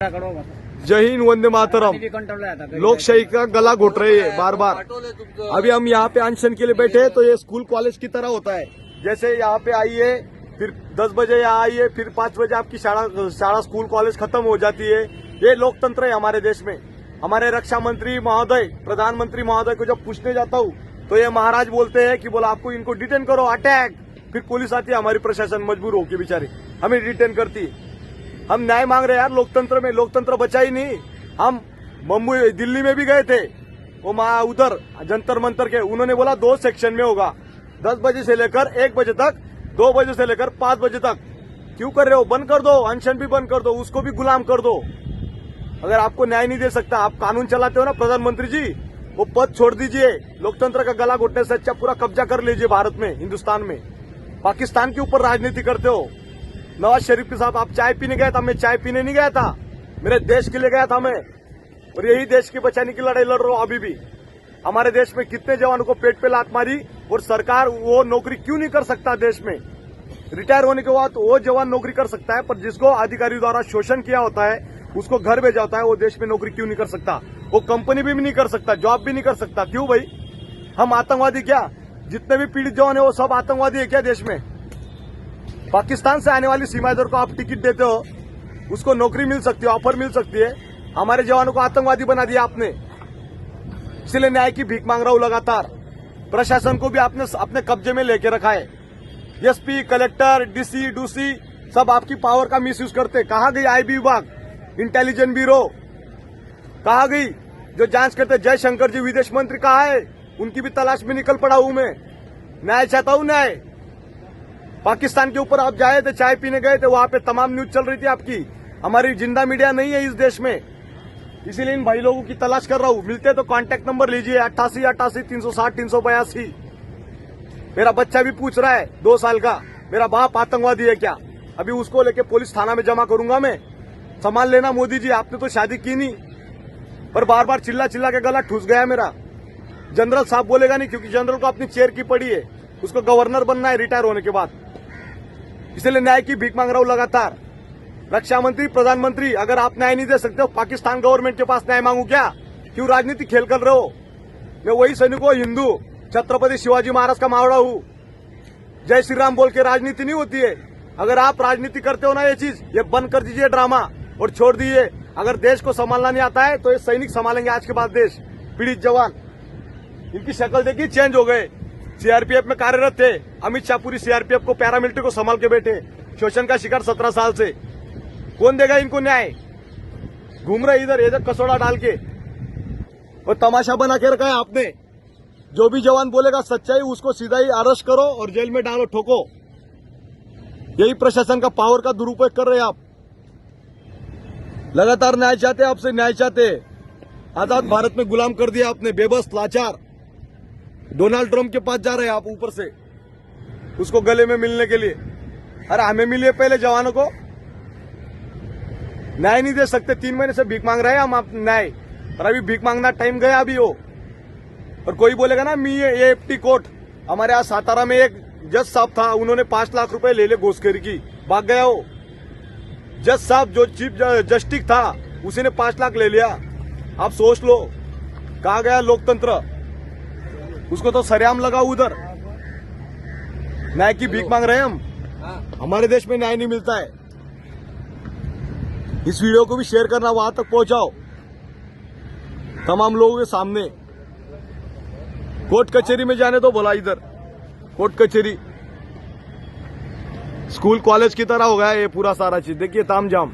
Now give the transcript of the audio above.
जय हिंद, वंदे मातरम। लोकशाही का गला घोट रहे हैं बार बार। अभी हम यहाँ पे अनशन के लिए बैठे हैं, तो ये स्कूल कॉलेज की तरह होता है। जैसे यहाँ पे आइए, फिर 10 बजे यहाँ आइए, फिर 5 बजे आपकी शाला स्कूल कॉलेज खत्म हो जाती है। ये लोकतंत्र है हमारे देश में। हमारे रक्षा मंत्री महोदय, प्रधानमंत्री महोदय को जब पूछने जाता हूँ तो ये महाराज बोलते हैं कि बोला आपको इनको डिटेन करो, अटैक। फिर पुलिस आती है, हमारी प्रशासन मजबूर होकर बेचारी हमें डिटेन करती है। हम न्याय मांग रहे हैं यार लोकतंत्र में। लोकतंत्र बचा ही नहीं। हम मुंबई दिल्ली में भी गए थे, वो उधर जंतर मंतर के, उन्होंने बोला 2 सेक्शन में होगा, 10 बजे से लेकर 1 बजे तक, 2 बजे से लेकर 5 बजे तक। क्यों कर रहे हो? बंद कर दो, अनशन भी बंद कर दो, उसको भी गुलाम कर दो। अगर आपको न्याय नहीं दे सकता, आप कानून चलाते हो ना प्रधानमंत्री जी, वो पद छोड़ दीजिए। लोकतंत्र का गला घोटने से अच्छा पूरा कब्जा कर लीजिए भारत में, हिंदुस्तान में। पाकिस्तान के ऊपर राजनीति करते हो। नवाज शरीफ के साथ आप चाय पीने गए था, मैं चाय पीने नहीं गया था, मेरे देश के लिए गया था मैं। और यही देश की बचाने की लड़ाई लड़ रहा हूं अभी भी। हमारे देश में कितने जवानों को पेट पे लात मारी, और सरकार वो नौकरी क्यों नहीं कर सकता देश में? रिटायर होने के बाद वो जवान नौकरी कर सकता है, पर जिसको अधिकारी द्वारा शोषण किया होता है, उसको घर भेजा होता है, वो देश में नौकरी क्यों नहीं कर सकता? वो कंपनी भी नहीं कर सकता, जॉब भी नहीं कर सकता। क्यों भाई? हम आतंकवादी क्या? जितने भी पीड़ित जवान है वो सब आतंकवादी है क्या देश में? पाकिस्तान से आने वाली सीमाएदार को आप टिकट देते हो, उसको नौकरी मिल सकती है, ऑफर मिल सकती है। हमारे जवानों को आतंकवादी बना दिया आपने। इसलिए न्याय की भीख मांग रहा हूं लगातार। प्रशासन को भी आपने अपने कब्जे में लेके रखा है। एसपी, कलेक्टर, डीसी, डूसी सब आपकी पावर का मिसयूज करते। कहाँ गई आईबी विभाग, इंटेलिजेंस ब्यूरो कहाँ गई जो जांच करते? जयशंकर जी विदेश मंत्री कहाँ है? उनकी भी तलाश में निकल पड़ा हूं मैं। न्याय चाहता हूं, न्याय। पाकिस्तान के ऊपर आप जाए थे, चाय पीने गए थे, वहां पे तमाम न्यूज चल रही थी आपकी। हमारी जिंदा मीडिया नहीं है इस देश में, इसीलिए इन भाई लोगों की तलाश कर रहा हूं। मिलते तो कांटेक्ट नंबर लीजिए 8888 360 382। मेरा बच्चा भी पूछ रहा है 2 साल का, मेरा बाप आतंकवादी है क्या? अभी उसको लेके पुलिस थाना में जमा करूंगा मैं। संभाल लेना मोदी जी, आपने तो शादी की नहीं, पर बार बार चिल्ला चिल्ला के गला ठूस गया मेरा। जनरल साहब बोलेगा नहीं, क्योंकि जनरल को अपनी चेयर की पड़ी है, उसको गवर्नर बनना है रिटायर होने के बाद। इसलिए न्याय की भीख मांग रहा हूं लगातार। रक्षा मंत्री, प्रधानमंत्री, अगर आप न्याय नहीं दे सकते हो, पाकिस्तान गवर्नमेंट के पास न्याय मांगू क्या? क्यों राजनीति खेल कर रहे हो? मैं वही सैनिक हूं, हिंदू, छत्रपति शिवाजी महाराज का मावड़ा हूं। जय श्री राम बोल के राजनीति नहीं होती है। अगर आप राजनीति करते हो ना, ये चीज ये बंद कर दीजिए ड्रामा, और छोड़ दीजिए। अगर देश को संभालना नहीं आता है तो ये सैनिक संभालेंगे आज के बाद देश। पीड़ित जवान, इनकी शक्ल देखिए, चेंज हो गए। सीआरपीएफ में कार्यरत थे, अमित शाह पूरी सीआरपीएफ को, पैरामिलिट्री को संभाल के बैठे। शोषण का शिकार 17 साल से। कौन देगा इनको न्याय? घूम रहे इधर कसौड़ा डाल के, और तमाशा बना के रखा है आपने। जो भी जवान बोलेगा सच्चाई, उसको सीधा ही अरेस्ट करो और जेल में डालो, ठोको। यही प्रशासन का पावर का दुरुपयोग कर रहे हैं आप। लगातार न्याय चाहते, आपसे न्याय चाहते। आजाद भारत में गुलाम कर दिया आपने, बेबस, लाचार। डोनाल्ड ट्रंप के पास जा रहे हैं आप ऊपर से, उसको गले में मिलने के लिए। अरे हमें मिलिए पहले, जवानों को। न्याय नहीं दे सकते, 3 महीने से भीख मांग रहे हैं हम आप न्याय, और अभी भीख मांगना टाइम गया अभी हो। और कोई बोलेगा ना मी ये एफटी कोर्ट, हमारे यहाँ सातारा में एक जज साहब था, उन्होंने 5 लाख रुपए ले घूसखोरी की, भाग गया हो। जज साहब जो चीफ जस्टिस था, उसी ने 5 लाख ले लिया। आप सोच लो कहा गया लोकतंत्र। उसको तो सरेआम लगा उधर। न्याय की भीख मांग रहे हैं हम। हमारे देश में न्याय नहीं मिलता है। इस वीडियो को भी शेयर करना, वहां तक पहुंचाओ तमाम लोगों के सामने। कोर्ट कचहरी में जाने तो बोला, इधर कोर्ट कचहरी स्कूल कॉलेज की तरह हो गया ये पूरा सारा चीज। देखिए तामझाम।